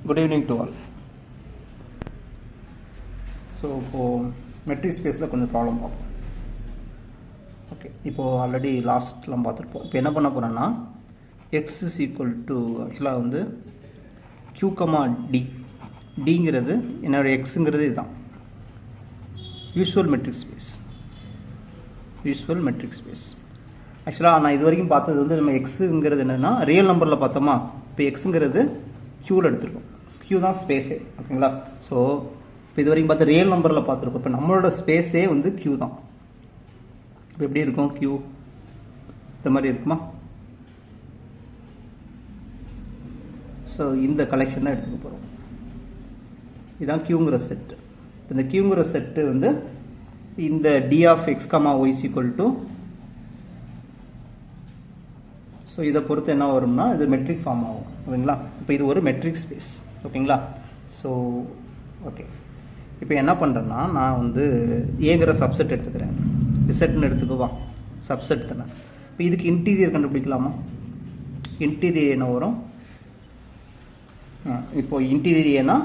Good evening to all. So இப்போது matric ஸ்பேஸில் கொஞ்சம் ப்ராப்ளம் பார்ப்போம். ஓகே, இப்போது ஆல்ரெடி லாஸ்ட்லாம் பார்த்துருப்போம். இப்போ என்ன பண்ண போகிறேன்னா எக்ஸ் இஸ் ஈக்குவல் டு ஆக்சுவலாக வந்து q, d. டிங்கிறது என்னோடய எக்ஸுங்கிறது இதுதான் யூஸ்வல் மெட்ரிக் ஸ்பேஸ். ஆக்சுவலாக நான் இது வரைக்கும் பார்த்தது வந்து நம்ம எக்ஸுங்கிறது என்னென்னா ரியல் நம்பரில் பார்த்தோமா. இப்போ எக்ஸுங்கிறது க்யூவில் எடுத்துருக்கோம். க்யூ தான் ஸ்பேஸே. ஓகேங்களா? ஸோ இப்போ இது வரைக்கும் பார்த்து ரியல் நம்பரில் பார்த்துருக்கோம். இப்போ நம்மளோட ஸ்பேஸே வந்து க்யூ தான். இப்போ எப்படி இருக்கும்? க்யூ இந்த மாதிரி இருக்குமா? ஸோ இந்த கலெக்ஷன் தான் எடுத்துக்க போகிறோம். இதுதான் க்யூங்கிற செட்டு. இந்த க்யூங்கிற செட்டு வந்து இந்த d of x comma y is equal to, so இதை பொறுத்து என்ன வரும்னா இது மெட்ரிக் ஃபார்ம் ஆகும். ஓகேங்களா? இப்போ இது ஒரு மெட்ரிக் ஸ்பேஸ். ஓகேங்களா? ஸோ ஓகே, இப்போ என்ன பண்ணுறேன்னா நான் வந்து ஏங்கிற சப்செட் எடுத்துக்கிறேன். இசட்னு எடுத்துக்குவா, சப்செட் தானே. இப்போ இதுக்கு இன்டீரியர் கண்டுபிடிக்கலாமா? இன்டீரியர் என்ன வரும்? இப்போது இன்டீரியர் ஏன்னா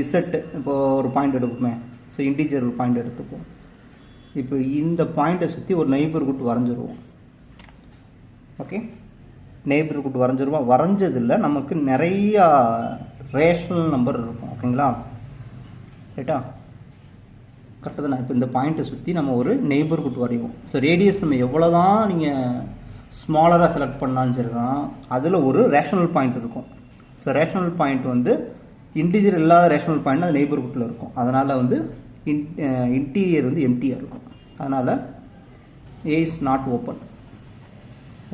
இசட்டு இப்போது ஒரு பாயிண்ட் எடுக்குமே. ஸோ இன்டீஜர் ஒரு பாயிண்ட் எடுத்துப்போம். இப்போ இந்த பாயிண்ட்டை சுற்றி ஒரு நெய்பர்ஹுட் வரைஞ்சிருவோம். ஓகே, நெய்பர்ஹுட் வரைஞ்சிருவோம். வரைஞ்சதில் நமக்கு நிறையா ரேஷனல் நம்பர் இருக்கும். ஓகேங்களா? ரைட்டா? கரெக்டாக தான். இப்போ இந்த பாயிண்ட்டை சுற்றி நம்ம ஒரு நெய்பர்ஹுட் வரைவோம். ஸோ ரேடியஸ் நம்ம எவ்வளோ தான் நீங்கள் ஸ்மாலராக செலக்ட் பண்ணாலும் சரி தான், அதில் ஒரு ரேஷனல் பாயிண்ட் இருக்கும். ஸோ ரேஷனல் பாயிண்ட் வந்து இன்டீஜர் இல்லாத ரேஷனல் பாயிண்ட் அது நெய்பர்ஹுட்டில் இருக்கும். அதனால் வந்து இன்டீரியர் வந்து எம்டியாக இருக்கும். அதனால் A is not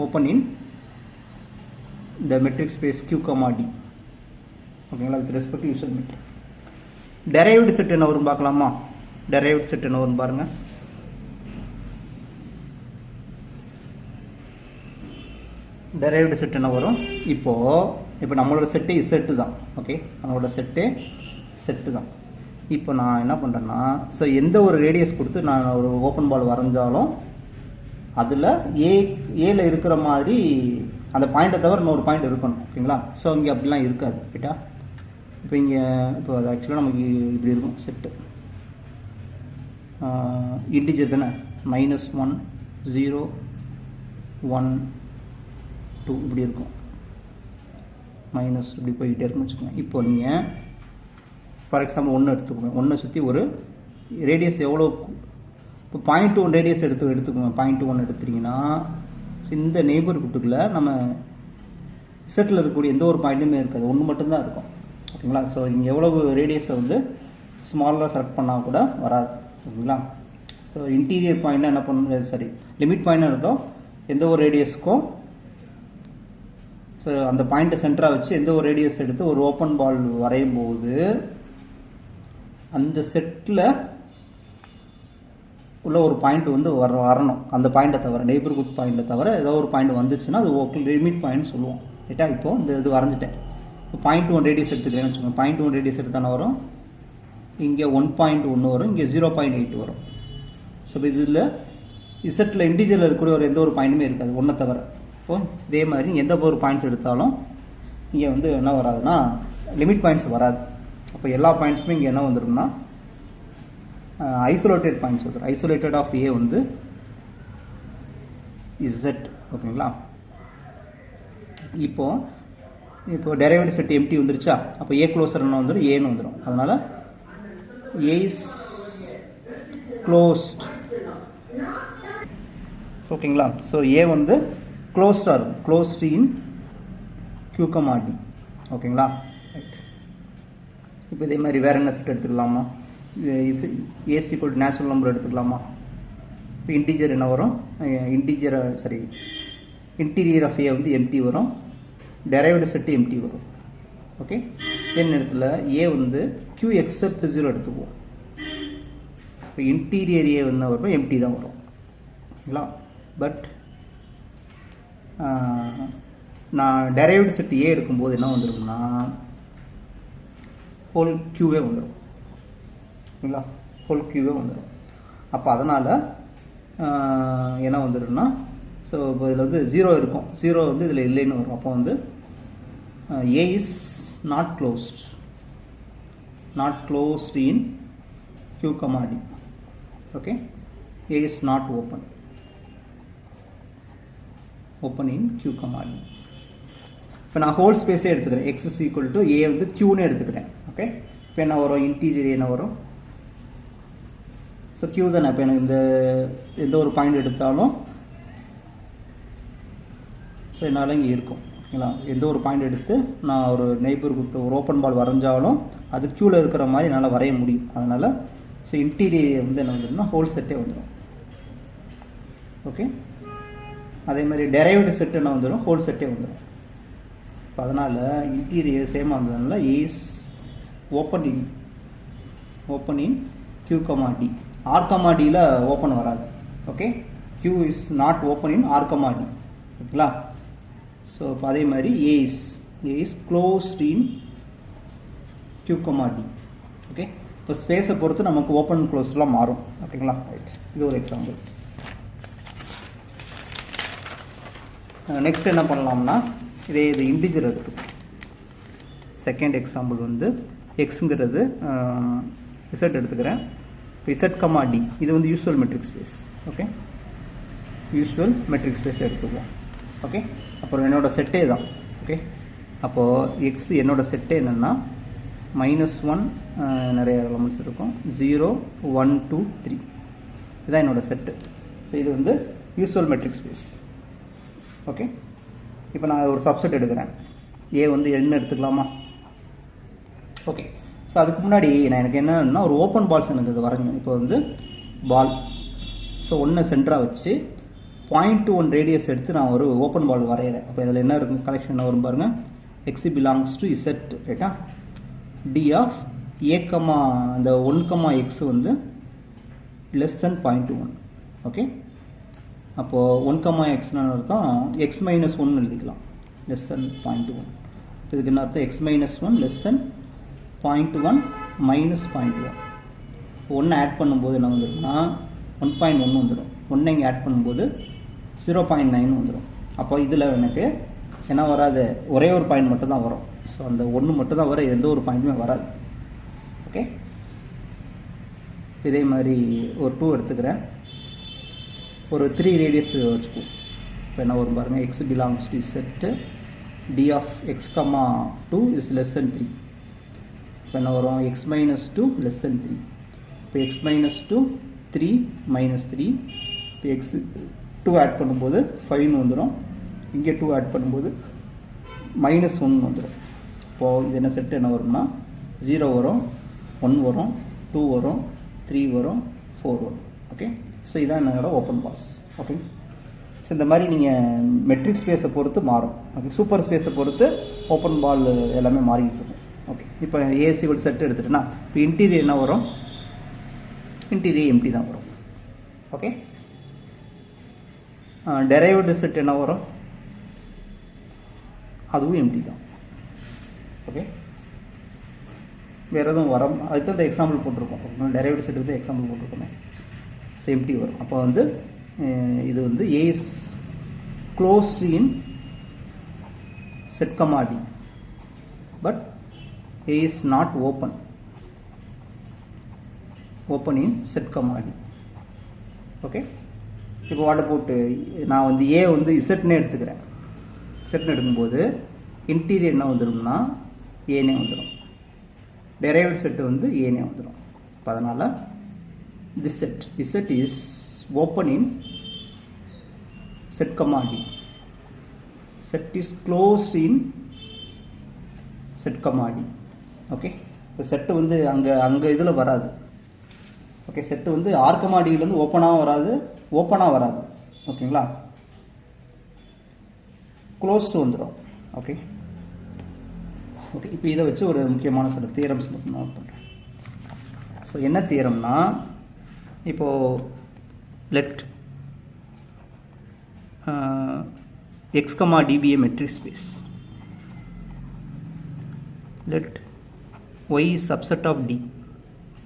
open in the metric space q, d. ஓகேங்களா? With respect to usual metric. Derived set என்ன வரும் பார்க்கலாமா? டெரைவ்டு செட் என்ன வரும் பாருங்க. டெரைவ்டு செட் என்ன வரும்? இப்போ நம்மளோட செட்டு இசெட்டு தான். ஓகே, நம்மளோட செட்டு தான். இப்போ நான் என்ன பண்ணுறேன்னா, ஸோ எந்த ஒரு ரேடியஸ் கொடுத்து நான் ஒரு ஓப்பன் பால் வரைஞ்சாலும் அதில் ஏல இருக்கிற மாதிரி அந்த பாயிண்ட்டை தவிர இன்னொரு பாயிண்ட் இருக்கணும். ஓகேங்களா? ஸோ இங்கே அப்படிலாம் இருக்காது. ரைட்டா? இப்போ அது ஆக்சுவலாக நமக்கு இப்படி இருக்கும் செட்டு. இன்டிஜர் தானே. -1 0 1 2 இப்படி இருக்கும். மைனஸ் இப்படி போய்கிட்டே இருக்குன்னு வச்சுக்கோங்க. இப்போ நீங்கள் ஃபார் எக்ஸாம்பிள் 1 எடுத்துக்கோங்க. 1 சுற்றி ஒரு ரேடியஸ் எவ்வளோ? இப்போ 0.1 ரேடியஸ் எடுத்துக்கோங்க. 0.1 எடுத்துட்டிங்கன்னா இந்த நெய்பர்ஹுட்டுக்குள்ளே நம்ம செட்டில் இருக்கக்கூடிய எந்த ஒரு பாயிண்ட்டுமே இருக்காது. 1 மட்டும்தான் இருக்கும். ஓகேங்களா? ஸோ இங்கே எவ்வளவு ரேடியஸை வந்து ஸ்மாலாக செலக்ட் பண்ணால் கூட வராது. ஓகேங்களா? ஸோ இன்டீரியர் பாயிண்ட்னா என்ன பண்ணணும்? சரி, லிமிட் பாயிண்ட்னு இருக்கும். எந்த ஒரு ரேடியஸுக்கும் ஸோ அந்த பாயிண்ட்டை சென்டராக வச்சு எந்த ஒரு ரேடியஸ் எடுத்து ஒரு ஓப்பன் பால் வரையும் போது அந்த செட்டில் உள்ள ஒரு பாயிண்ட் வந்து வரணும். அந்த பாயிண்ட்டை தவிர, நெய்பர்ஹுட் பாயிண்ட்டை தவிர ஏதோ ஒரு பாயிண்ட் வந்துச்சுன்னா அது ஓகே லிமிட் பாயிண்ட் சொல்லுவோம். ரைட்டா? இப்போ இது வரைஞ்சிட்டேன். இப்போ 0.1 ரேடியஸ் எடுத்துக்கிறேன்னு வச்சுக்கோங்க. 0.1 ரேடியஸ் எடுத்தானே வரும். இங்கே 1.1 வரும். இங்கே 0.8 வரும். ஸோ இதில் இசட்டில் இன்டீஜரில் இருக்கக்கூடிய ஒரு எந்த ஒரு பாயிண்ட்டுமே இருக்காது, 1 தவிர. இப்போ இதே மாதிரி எந்த ஒரு பாயிண்ட்ஸ் எடுத்தாலும் இங்கே வந்து என்ன வராதுன்னா லிமிட் பாயிண்ட்ஸ் வராது. அப்போ எல்லா பாயிண்ட்ஸுமே இங்கே என்ன வந்துடும்னா ஐசோலேட்டட் பாயிண்ட்ஸ் வந்துடும். ஐசோலேட்டட் ஆஃப் ஏ வந்து இசட். ஓகேங்களா? இப்போ டெரைவேட் செட் எம்டி வந்துருச்சா? அப்போ ஏ க்ளோசர் என்ன வந்துடும்? ஏன்னு வந்துடும். அதனால் ஏ இஸ் க்ளோஸ்ட். ஓகேங்களா? ஸோ ஏ வந்து க்ளோஸ்டாக இருக்கும். க்ளோஸ்ட் இன் q, d. ஓகேங்களா? ரைட். இப்போ இதே மாதிரி வேறு என்ன செட் எடுத்துக்கலாமா? ஏ ஈக்குவல் டு நேச்சுரல் நம்பர் எடுத்துக்கலாமா? இப்போ இன்டீஜர் என்ன வரும்? இன்டீரியர் ஆஃப் ஏ வந்து எம்டி வரும். டெரைவ்டு செட்டு எம்டி வரும். ஓகே, தென் இடத்துல ஏ வந்து q எக்ஸப்ட் 0 எடுத்துக்குவோம். இப்போ இன்டீரியர் ஏ என்ன வரும்? எம்டி தான் வரும். ஓகேங்களா? பட் நான் டெரைவ்டு செட் ஏ எடுக்கும்போது என்ன வந்துடும்னா ஹோல் க்யூவே வந்துடும். ஓகேங்களா? ஹோல் க்யூவே வந்துடும். அப்போ அதனால் என்ன வந்துடும்னா, ஸோ இப்போ இதில் வந்து 0 இருக்கும். 0 வந்து இதில் இல்லைன்னு வரும். அப்போ வந்து ஏ is not closed in Q, D. Okay, A is not open in Q, D. இப்போ நான் ஹோல் ஸ்பேஸே எடுத்துக்கிறேன். x is equal to a வந்து q எடுத்துக்கிறேன். ஓகே, இப்போ என்ன வரும், இன்டீஜர் என்ன வரும், ஸோ q தானே. இப்போ எனக்கு இந்த எந்த ஒரு பாயிண்ட் எடுத்தாலும் ஸோ என்னால் இங்கே இருக்கும். ஓகேங்களா, எந்த ஒரு பாயிண்ட் எடுத்து நான் ஒரு நெய்பர்ஹுட் ஒரு ஓப்பன் பால் வரைஞ்சாலும் அது க்யூவில் இருக்கிற மாதிரி என்னால் வரைய முடியும். அதனால் ஸோ இன்டீரியர் வந்து என்ன வந்துடும்னா ஹோல் செட்டே வந்துடும். ஓகே, அதே மாதிரி டெரைவ்டு செட் என்ன வந்துடும், ஹோல் செட்டே வந்துடும். இப்போ அதனால் இன்டீரியர் சேமாக இருந்ததுனால is open in Q, D. R, Dயில் ஓப்பன் வராது. Okay, Q is not open in R, D. ஓகேங்களா, ஸோ இப்போ அதே மாதிரி A is closed in Q, D. Okay, இப்போ ஸ்பேஸை பொறுத்து நமக்கு ஓப்பன் க்ளோஸ்லாம் மாறும். ஓகேங்களா, ரைட், இது ஒரு எக்ஸாம்பிள். நெக்ஸ்ட் என்ன பண்ணலாம்னா இது இன்டிஜர் எடுத்துக்கும். செகண்ட் எக்ஸாம்பிள் வந்து எக்ஸுங்கிறது Z எடுத்துக்கிறேன். இப்போ Z, D இது வந்து usual metric space. Okay, usual metric space எடுத்துக்குவோம். ஓகே, அப்புறம் என்னோடய செட்டே தான். ஓகே, அப்போது எக்ஸ் என்னோட செட்டே என்னென்னா -1 நிறைய எலமெண்ட்ஸ் இருக்கும், 0, 1, 2, 3 இதுதான் என்னோடய செட்டு. ஸோ இது வந்து யூஸ்வல் மெட்ரிக் ஸ்பேஸ். ஓகே, இப்போ நான் ஒரு சப்செட் எடுக்கிறேன். ஏ வந்து என்ன எடுத்துக்கலாமா? ஓகே, ஸோ அதுக்கு முன்னாடி எனக்கு என்னன்னா ஒரு ஓப்பன் பால்ஸ் எனக்கு இது வரைஞ்சோம். இப்போ வந்து பால் ஸோ ஒன்று சென்டராக வச்சு 0.1 ரேடியஸ் எடுத்து நான் ஒரு ஓப்பன் பால் வரைகிறேன். அப்போ இதில் என்ன இருக்கும், கலெக்ஷன் என்ன வரும் பாருங்கள், x பிலாங்ஸ் டு Z ரைட்டா, D ஆஃப் A, இந்த 1, x வந்து <0.1. ஓகே, அப்போது 1, xன்னு அர்த்தம் x - 1 எழுதிக்கலாம், <0.1. இதுக்கு என்ன அர்த்தம், x - 1 <0.1 -0.1. 1 ஆட் பண்ணும்போது என்ன வந்துடும்னா 1.1 வந்துடும். 1 இங்கே ஆட் பண்ணும்போது 0.9 வந்துடும். அப்போ இதில் எனக்கு என்ன வராது, ஒரே ஒரு பாயிண்ட் மட்டும் தான் வரும். ஸோ அந்த 1 மட்டும் தான் வர, எந்த ஒரு பாயிண்ட்டுமே வராது. ஓகே, இதே மாதிரி ஒரு 2 எடுத்துக்கிறேன், ஒரு 3 ரேடியஸ் வச்சுக்குவோம். இப்போ என்ன வரும் பாருங்கள், x belongs to Z, D ஆஃப் x, 2 is less than 3. இப்போ என்ன வரும், x - 2 less than 3. இப்போ x - 2 3 -3. இப்போ x 2 ஆட் பண்ணும்போது 5 வந்துடும். இங்கே 2 ஆட் பண்ணும்போது -1 வந்துடும். இப்போது இது என்ன செட்டு என்ன வரும்னா 0 வரும், 1 வரும், 2 வரும், 3 வரும், 4 வரும். ஓகே, ஸோ இதான் என்னோட ஓப்பன் பால்ஸ். ஓகே, ஸோ இந்த மாதிரி நீங்கள் மெட்ரிக் ஸ்பேஸை பொறுத்து மாறும். ஓகே, சூப்பர் ஸ்பேஸை பொறுத்து ஓப்பன் பால் எல்லாமே மாறிக்கிட்டு இருக்கும். ஓகே, இப்போ ஏசி ஒரு செட் எடுத்துகிட்டேன்னா இப்போ இன்டீரியர் என்ன வரும், இன்டீரியர் எம்டி தான் வரும். ஓகே, டெரைவ்டு செட் என்ன வரும், அதுவும் எம்டி தான். ஓகே, வேறு எதுவும் வரும், அதுக்கு தான் இந்த எக்ஸாம்பிள் போட்டிருக்கோம். டெரைவ்டு செட்டுக்கு தான் எக்ஸாம்பிள் போட்டிருக்கோமே, ஸோ எம்டி வரும். அப்போ வந்து இது வந்து A is closed in Z, D, but A is not open in Z, D. Okay, இப்போ வாட்டை போட்டு நான் வந்து A வந்து Z எடுத்துக்கிறேன். Z எடுக்கும்போது இன்டீரியர் என்ன வந்துடும்னா ஏனே வந்துடும், டெரைவ்டு செட்டு வந்து ஏனே வந்துடும். இப்போ அதனால் this set is open in Z, D. Set is closed in Z, D. Okay, இப்போ செட்டு வந்து அங்கே இதில் வராது. ஓகே, செட்டு வந்து R, Dலேருந்து ஓப்பனாக வராது. ஓகேங்களா, க்ளோஸ்டு வந்துடும். ஓகே, இப்போ இதை வச்சு ஒரு முக்கியமான சில தியரம்ஸ் மட்டும் நோட் பண்ணுறேன். ஸோ என்ன தியரம்னா, இப்போது let x, D be a metric space. Let y is subset of D,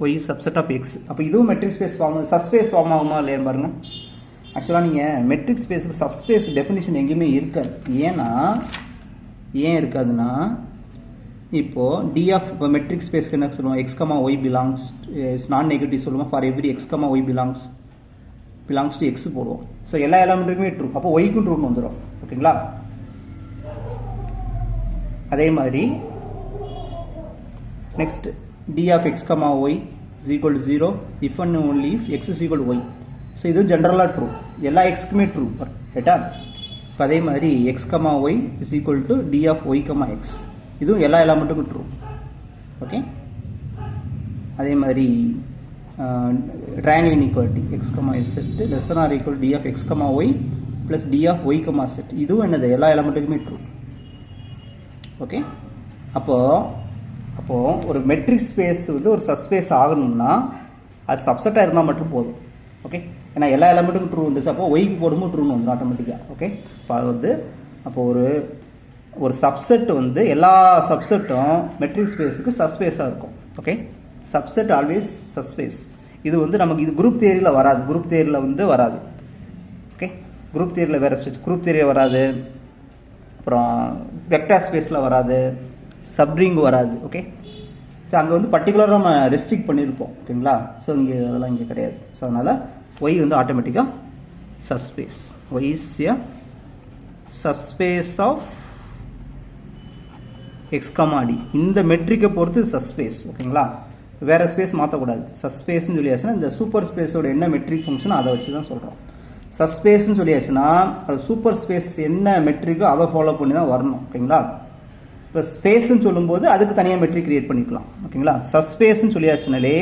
y is subset of x. அப்போ இதுவும் metric space form, subspace form ஆகுமா இல்லையான்னு பாருங்கள். ஆக்சுவலாக நீங்கள் மெட்ரிக் ஸ்பேஸுக்கு சப்ஸ்பேஸ்க்கு டெஃபினிஷன் எங்கேயுமே இருக்காது. ஏன் இருக்காதுன்னா, இப்போது டி ஆஃப் இப்போ மெட்ரிக் ஸ்பேஸ்க்கு என்ன சொல்லுவோம், x comma y belongs is non negative சொல்லுவோம். For every x comma y belongs to x போடுவோம். ஸோ எல்லா எலமெண்ட்டுக்குமே ட்ரூ, அப்போ ஒய்க்கும் ட்ரூன்னு வந்துடும். ஓகேங்களா? அதே மாதிரி next d of x comma y is equal to 0 if and only if x is equal to y. So இது ஜென்ரலாக ட்ரூ, எல்லா எக்ஸ்க்குமே ட்ரூ. ரைட்டா? இப்போ அதே மாதிரி x comma y is equal to d of y comma x, இதுவும் எல்லா எலமெண்ட்டுக்கும் true. Okay, அதே மாதிரி triangle inequality x, s set less than or equal to d of x, y plus d of y, z, இதுவும் என்னது எல்லா எலமெண்ட்டுக்குமே true. Okay, அப்போ ஒரு மெட்ரிக் ஸ்பேஸ் வந்து ஒரு சப்ஸ்பேஸ் ஆகணும்னா அது சப்செட்டாக இருந்தால் மட்டும் போதும். ஓகே, ஏன்னா எல்லா எலமெண்ட்டுக்கும் ட்ரூ வந்துச்சு, அப்போ ஒய்க்கு போடும்போது ட்ரூன்னு வந்துடும் ஆட்டோமேட்டிக்காக. ஓகே, இப்போ அது வந்து அப்போ ஒரு சப்செட் வந்து எல்லா சப்செட்டும் மெட்ரிக் ஸ்பேஸுக்கு சப்ஸ்பேஸாக இருக்கும். Okay, subset always subspace. இது வந்து நமக்கு இது குரூப் தியரியில் வராது, குரூப் தியரியில் வந்து வராது. ஓகே, குரூப் தியரியில் வேறு ஸ்டேஜ், குரூப் தியரியில் வராது, அப்புறம் வெக்டார் ஸ்பேஸில் வராது, சப்ரிங் வராது. ஓகே, ஸோ அங்கே வந்து பர்டிகுலராக நம்ம ரெஸ்ட்ரிக்ட் பண்ணியிருப்போம். ஓகேங்களா? ஸோ இங்கே அதெல்லாம் இங்கே கிடையாது. ஸோ அதனால் ஒய் வந்து ஆட்டோமேட்டிக்காக subspace. Y is a subspace of x comma d. இந்த மெட்ரிக்கை பொறுத்து சப்ஸ்பேஸ். ஓகேங்களா? வேறு ஸ்பேஸ் மாற்றக்கூடாது. சப்ஸ்பேஸ்ன்னு சொல்லியாச்சுன்னா இந்த சூப்பர் ஸ்பேஸோட என்ன மெட்ரிக் ஃபங்க்ஷனோ அதை வச்சு தான் சொல்கிறோம். சப்ஸ்பேஸ்ன்னு சொல்லியாச்சுன்னா அது சூப்பர் ஸ்பேஸ் என்ன மெட்ரிக்கோ அதை ஃபாலோ பண்ணி தான் வரணும். ஓகேங்களா? இப்போ ஸ்பேஸ்ன்னு சொல்லும்போது அதுக்கு தனியாக மெட்ரிக் கிரியேட் பண்ணிக்கலாம். ஓகேங்களா? சப்ஸ்பேஸ்ன்னு சொல்லியாச்சுனாலே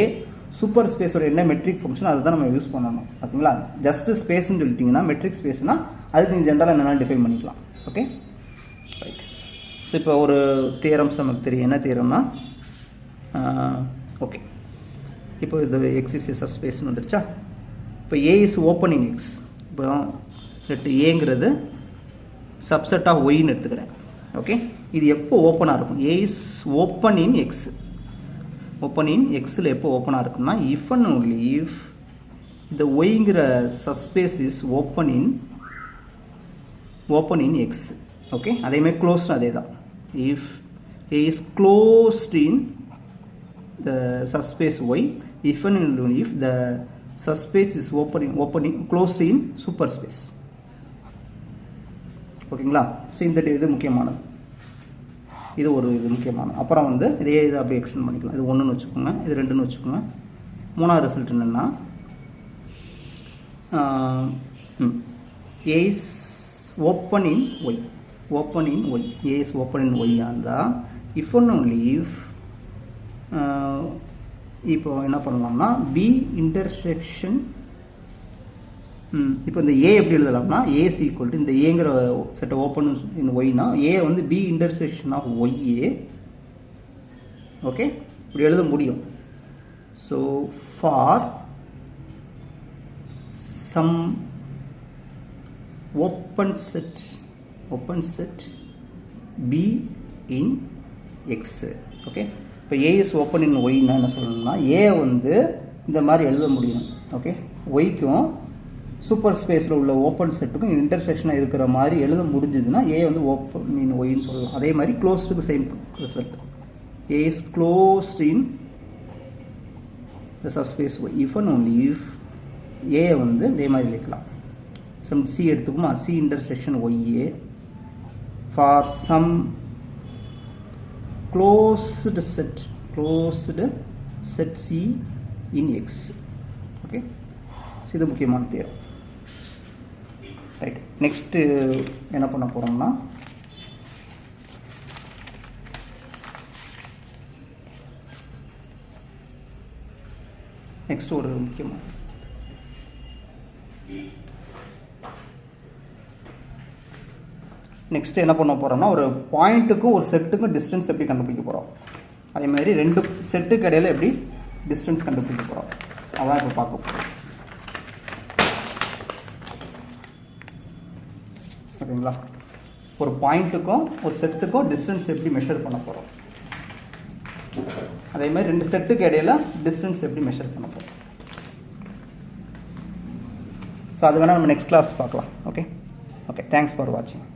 சூப்பர் ஸ்பேஸோட என்ன மெட்ரிக் ஃபங்க்ஷன் அதை தான் நம்ம யூஸ் பண்ணணும். ஓகேங்களா? ஜஸ்ட் ஸ்பேஸ்ன்னு சொல்லிட்டிங்கன்னா மெட்ரிக் ஸ்பேஸ்னால் அதுக்கு நீங்கள் ஜென்ரலாக என்னென்ன டிஃபைன் பண்ணிக்கலாம். Okay, right. ஸோ இப்போ ஒரு தியரம்ஸ் நமக்கு தெரியும். என்ன தியரம்னா, ஓகே, இப்போ இது எக்ஸ் இஸ் சப்ஸ்பேஸ்னு வந்துருச்சா. இப்போ A is open in X. இப்போ ஏங்கிறது சப்செட் ஆஃப் ஒய்ன்னு எடுத்துக்கிறேன். ஓகே, இது எப்போ ஓப்பனாக இருக்கும்? A is open in X. Open in எக்ஸில் எப்போ ஓப்பனாக இருக்குன்னா இஃப் அண்ட் ஒன்லி இஃப் இந்த ஒய்ங்கிற subspace is open in X. Okay, அதேமாதிரி க்ளோஸ்டு அதே தான். If A is closed in the subspace y, if and only if the subspace is opening closed in superspace. ஓகேங்களா? ஸோ இந்த இது முக்கியமானது, இது ஒரு இது முக்கியமானது. அப்புறம் வந்து இதே இது அப்படியே எக்ஸ்டெண்ட் பண்ணிக்கலாம். இது 1ன்னு வச்சுக்கோங்க, இது 2ன்னு வச்சுக்கோங்க. மூணாவது ரிசல்ட் என்னென்னா A is open in Y. Open in Y, A is open in Y இருந்தால் இஃப் அண்ட் ஒன்லி இஃப் இப்போ என்ன பண்ணலாம்னா பி இன்டர்செக்ஷன். இப்போ இந்த ஏ எப்படி எழுதலாம்னா ஏஸ் ஈக்குவல் டு இந்த ஏங்கிற செட்டை ஓப்பன் இன் ஒய்னா ஏ வந்து B intersection of y a. Okay, இப்படி எழுத முடியும். So for some open set B in X. Okay, இப்போ ஏ இஸ் ஓப்பன் இன் ஒய்னா என்ன சொல்லணும்னா ஏ வந்து இந்த மாதிரி எழுத முடியும். ஓகே, ஒய்க்கும் சூப்பர் ஸ்பேஸில் உள்ள ஓப்பன் செட்டுக்கும் இன்டர்செக்ஷனாக இருக்கிற மாதிரி எழுத முடிஞ்சதுன்னா ஏ வந்து ஓப்பன் இன் ஒய்ன்னு சொல்லலாம். அதே மாதிரி க்ளோஸ்டுக்கு same result. A is closed in the subspace Y if and only if A வந்து இதே மாதிரி எழுதிக்கலாம். சம் சி எடுத்துக்குமா, C intersection Y A for some closed set C in X. Okay, so இது முக்கியமான தியரம். ரைட், நெக்ஸ்ட்டு என்ன பண்ண போகிறோம்னா நெக்ஸ்ட் ஒரு முக்கியமான நெக்ஸ்ட் என்ன பண்ண போகிறோம்னா ஒரு பாயிண்ட்டுக்கும் ஒரு செட்டுக்கும் டிஸ்டன்ஸ் எப்படி கண்டுபிடிக்க போகிறோம், அதே மாதிரி ரெண்டு செட்டுக்கு இடையில எப்படி டிஸ்டன்ஸ் கண்டுபிடிக்க போகிறோம் அதான் இப்போ பார்க்க போகிறோம். ஓகேங்களா? ஒரு பாயிண்ட்டுக்கும் ஒரு செட்டுக்கும் டிஸ்டன்ஸ் எப்படி மெஷர் பண்ண போகிறோம், அதே மாதிரி ரெண்டு செட்டுக்கு இடையில டிஸ்டன்ஸ் எப்படி மெஷர் பண்ண போகிறோம். ஸோ அது வேணால் நம்ம நெக்ஸ்ட் கிளாஸ் பார்க்கலாம். ஓகே, தேங்க்ஸ் ஃபார் வாட்சிங்.